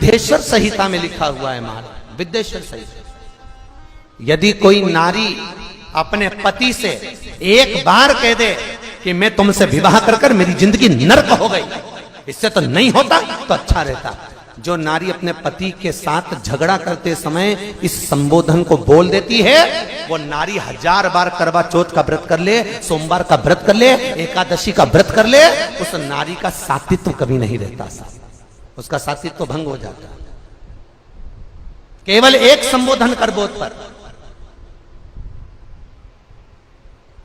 विद्येश्वर संहिता में लिखा हुआ है महाराज, विद्येश्वर संहिता। यदि कोई नारी अपने पति से एक बार कह दे कि मैं तुमसे विवाह कर कर मेरी जिंदगी नर्क हो गई, इससे तो नहीं होता तो अच्छा रहता। जो नारी अपने पति के साथ झगड़ा करते समय इस संबोधन को बोल देती है, वो नारी 1000 बार करवा चौथ का व्रत कर ले, सोमवार का व्रत कर ले, एकादशी का व्रत कर ले, उस नारी का सात्वित्व कभी नहीं रहता, उसका सात्वित्व भंग हो जाता। केवल एक संबोधन कर बोध पर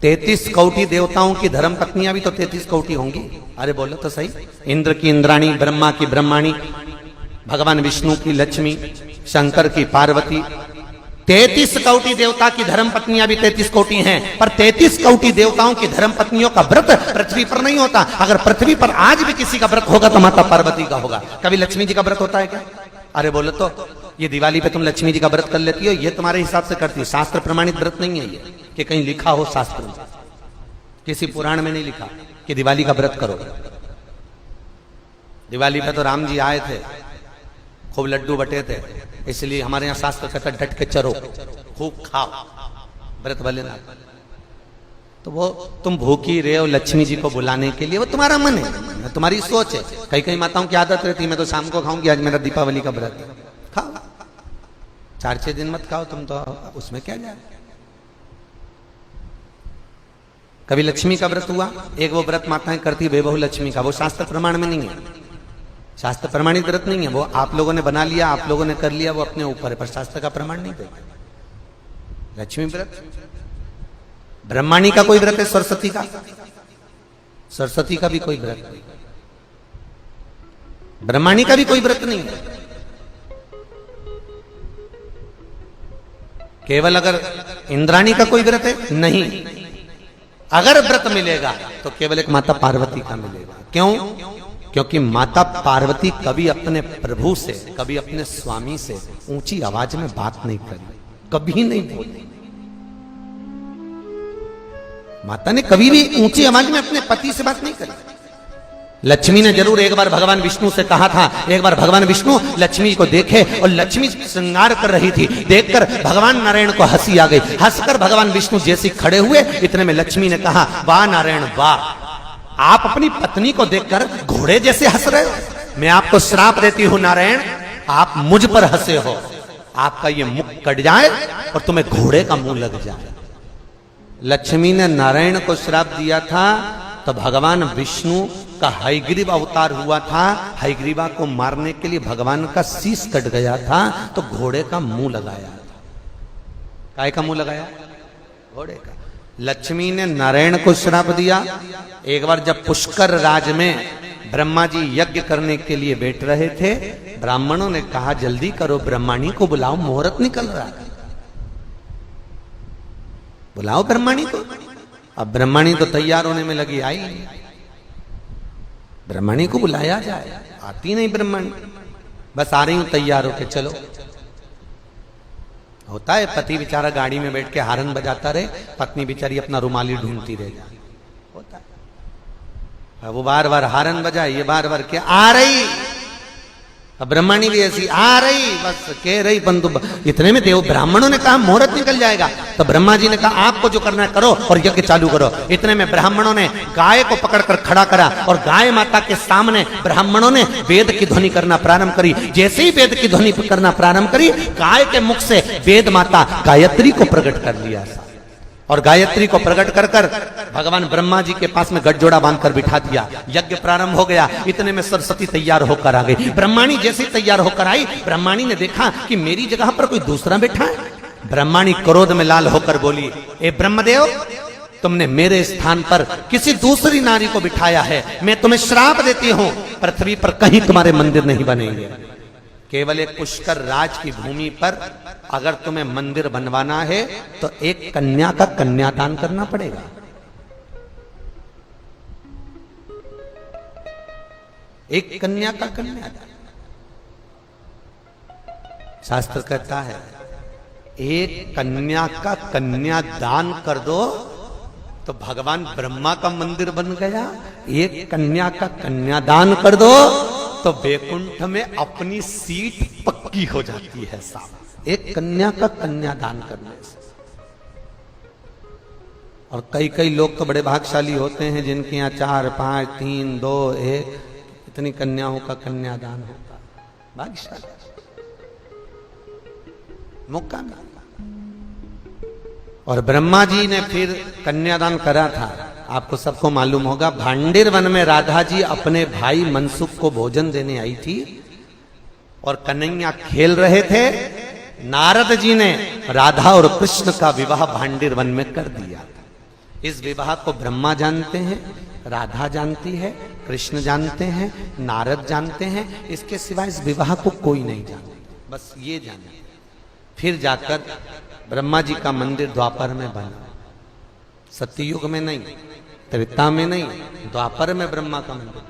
33 कौटी देवताओं की धर्म पत्नियां भी तो 33 कौटी होंगी। अरे बोलो तो सही। इंद्र की इंद्राणी, ब्रह्मा की ब्रह्माणी, भगवान विष्णु की लक्ष्मी, शंकर की पार्वती, 33 कौटी देवता की धर्म पत्नियां भी 33 कौटी हैं। पर 33 कौटी देवताओं की धर्म पत्नियों का व्रत पृथ्वी पर नहीं होता। अगर पृथ्वी पर आज भी किसी का व्रत होगा तो माता पार्वती का होगा। कभी लक्ष्मी जी का व्रत होता है क्या? अरे बोलो तो ये दिवाली पे तुम लक्ष्मी जी का व्रत कर लेती हो, ये तुम्हारे हिसाब से करती है, शास्त्र प्रमाणित व्रत नहीं है ये कि कहीं लिखा हो शास्त्र में, किसी पुराण में नहीं लिखा कि दिवाली का व्रत करो। दिवाली पे तो राम जी आए थे, खूब लड्डू बटे थे, इसलिए हमारे यहाँ शास्त्र कहता डट के चरो, खूब खाओ, व्रत भले ना। तो वो तुम भूखी रहे हो लक्ष्मी जी को बुलाने के लिए, वो तुम्हारा मन है, तुम्हारी सोच है। कई कई माताओं की आदत रहती है मैं तो शाम को खाऊंगी, आज मेरा दीपावली का व्रत है, खाओ, 4-6 दिन मत खाओ तुम, तो उसमें क्या जाए। कभी लक्ष्मी का व्रत हुआ, एक वो व्रत माताएं करती है बेबहू लक्ष्मी का, वो शास्त्र प्रमाण में नहीं है, शास्त्र प्रमाणित व्रत नहीं है, वो आप लोगों ने बना लिया, आप लोगों ने कर लिया, वो अपने ऊपर है, पर शास्त्र का प्रमाण नहीं देगा। लक्ष्मी व्रत, ब्रह्माणी का कोई व्रत है, सरस्वती का, सरस्वती का भी कोई व्रत नहीं, ब्रह्माणी का भी कोई व्रत नहीं है। केवल अगर इंद्राणी का कोई व्रत है नहीं, अगर व्रत मिलेगा तो केवल एक माता पार्वती का मिलेगा। क्यों? क्योंकि माता पार्वती कभी अपने प्रभु से, कभी अपने स्वामी से ऊंची आवाज में बात नहीं करी, कभी नहीं बोली। माता ने कभी भी ऊंची आवाज में अपने पति से बात नहीं करी। लक्ष्मी ने जरूर एक बार भगवान विष्णु से कहा था, एक बार भगवान विष्णु लक्ष्मी को देखे और लक्ष्मी श्रृंगार कर रही थी, देखकर भगवान नारायण को हंसी आ गई। हंसकर भगवान विष्णु जैसे खड़े हुए, इतने में लक्ष्मी ने कहा, वाह नारायण वाह, आप अपनी पत्नी को देखकर घोड़े जैसे हंस रहे हो, मैं आपको श्राप देती हूं नारायण, आप मुझ पर हंसे हो, आपका ये मुख कट जाए और तुम्हें घोड़े का मुंह लग जाए। लक्ष्मी ने नारायण को श्राप दिया था तो भगवान विष्णु का हयग्रीव अवतार हुआ था, हयग्रीवा को मारने के लिए भगवान का शीश कट गया था तो घोड़े का मुंह लगाया था। काय का मुंह लगाया? घोड़े का। लक्ष्मी ने नारायण को श्राप दिया। एक बार जब पुष्कर राज में ब्रह्मा जी यज्ञ करने के लिए बैठ रहे थे, ब्राह्मणों ने कहा जल्दी करो, ब्रह्माणी को बुलाओ, मुहूर्त निकल रहा है, बुलाओ ब्रह्माणी को। अब ब्रह्माणी तो तैयार होने में लगी, आई ब्रह्माणी को बुलाया जाए, आती नहीं ब्रह्माणी, बस आ रही हूं तैयार होके चलो। होता है पति बेचारा गाड़ी में बैठ के हारन बजाता रहे, पत्नी बेचारी अपना रुमाली ढूंढती रह जाए, होता है। वो बार बार हारन बजाए, ये बार बार क्या आ रही, अब ब्रह्माणी भी ऐसी आ रही, बस कह रही, बंधु इतने में देव ब्राह्मणों ने कहा मुहूर्त निकल जाएगा, तो ब्रह्मा जी ने कहा आपको जो करना है करो और यज्ञ चालू करो। इतने में ब्राह्मणों ने गाय को पकड़कर खड़ा करा और गाय माता के सामने ब्राह्मणों ने वेद की ध्वनि करना प्रारंभ करी। जैसे ही वेद की ध्वनि करना प्रारंभ करी, गाय के मुख से वेद माता गायत्री को प्रकट कर लिया और गायत्री को प्रकट कर कर भगवान ब्रह्मा जी के पास में गठजोड़ा बांधकर बिठा दिया। यज्ञ प्रारंभ हो गया। इतने में सरस्वती तैयार होकर आ गई। ब्रह्माणी जैसे तैयार होकर आई, ब्रह्माणी ने देखा कि मेरी जगह पर कोई दूसरा बैठा है। ब्रह्माणी क्रोध में लाल होकर बोली, ए ब्रह्मदेव, तुमने मेरे स्थान पर किसी दूसरी नारी को बिठाया है, मैं तुम्हें श्राप देती हूं, पृथ्वी पर कहीं तुम्हारे मंदिर नहीं बनेंगे। केवल एक पुष्कर राज की भूमि पर अगर तुम्हें मंदिर बनवाना है तो एक कन्या का कन्यादान करना पड़ेगा। एक कन्या का कन्यादान, शास्त्र कहता है एक कन्या का कन्यादान कर दो तो भगवान ब्रह्मा का मंदिर बन गया। एक कन्या का कन्यादान कर दो तो वैकुंठ में अपनी सीट पक्की हो जाती है साहब, एक कन्या का कन्यादान करने से। और कई कई लोग तो बड़े भाग्यशाली होते हैं जिनके यहाँ 4, 5, 3, 2, 1 इतनी कन्याओं का कन्यादान होता है, भाग्यशाली, मौका मिला। और ब्रह्मा जी ने फिर कन्यादान करा था, आपको सबको मालूम होगा। भांडिर वन में राधा जी अपने भाई मनसुख को भोजन देने आई थी और कन्हैया खेल रहे थे। नारद जी ने राधा और कृष्ण का विवाह भांडिर वन में कर दिया। इस विवाह को ब्रह्मा जानते हैं, राधा जानती है, कृष्ण जानते हैं, नारद जानते हैं। इसके सिवाय इस विवाह को कोई नहीं जानता, बस ये जाने। फिर जाकर ब्रह्मा जी का मंदिर द्वापर में बना, सत्ययुग में नहीं, त्रेता में नहीं, द्वापर में ब्रह्मा का मंदिर।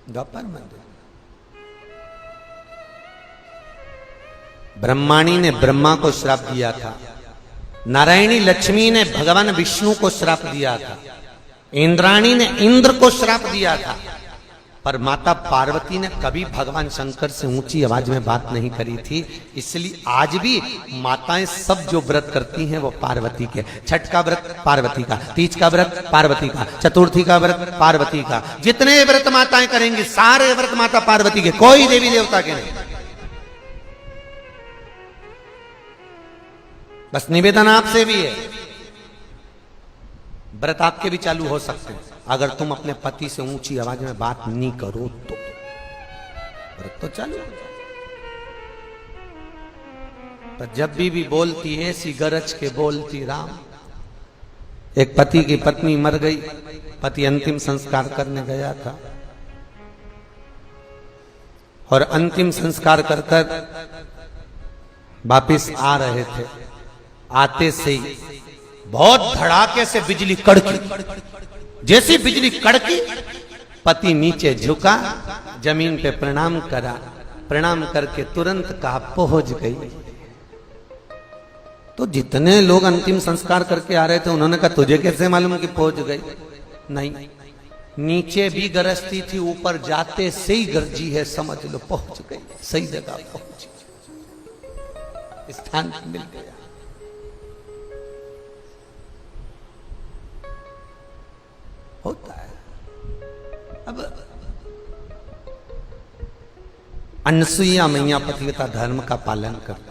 द्वापर मंदिर। ब्रह्माणी ने ब्रह्मा को श्राप दिया था, नारायणी लक्ष्मी ने भगवान विष्णु को श्राप दिया था, इंद्राणी ने इंद्र को श्राप दिया था, पर माता पार्वती ने कभी भगवान शंकर से ऊंची आवाज में बात नहीं करी थी। इसलिए आज भी माताएं सब जो व्रत करती हैं वो पार्वती के। छठ का व्रत पार्वती का, तीज का व्रत पार्वती का, चतुर्थी का व्रत पार्वती का, जितने व्रत माताएं करेंगी सारे व्रत माता पार्वती के, कोई देवी देवता के नहीं। बस निवेदन आपसे भी है, व्रत आपके भी चालू हो सकते हैं अगर तुम अपने पति से ऊंची आवाज में बात नहीं करो तो। व्रत तो चालू हो जाए। पर जब भी बोलती है सी गरज के बोलती राम। एक पति की पत्नी मर गई, पति अंतिम संस्कार करने गया था और अंतिम संस्कार कर कर वापिस आ रहे थे। आते से ही बहुत धड़ाके से बिजली कड़की। जैसी बिजली कड़की, पति नीचे झुका, जमीन पे प्रणाम करा, प्रणाम करके तुरंत कहा पहुंच गई। तो जितने लोग अंतिम संस्कार करके आ रहे थे उन्होंने कहा तुझे कैसे मालूम कि पहुंच गई? नहीं, नीचे भी गरजती थी, ऊपर जाते से ही गरजी है, समझ लो पहुंच गई, सही जगह पहुंची, स्थान मिल गया। होता है। अब अनसुईया मैया पतिव्रता धर्म का पालन करती,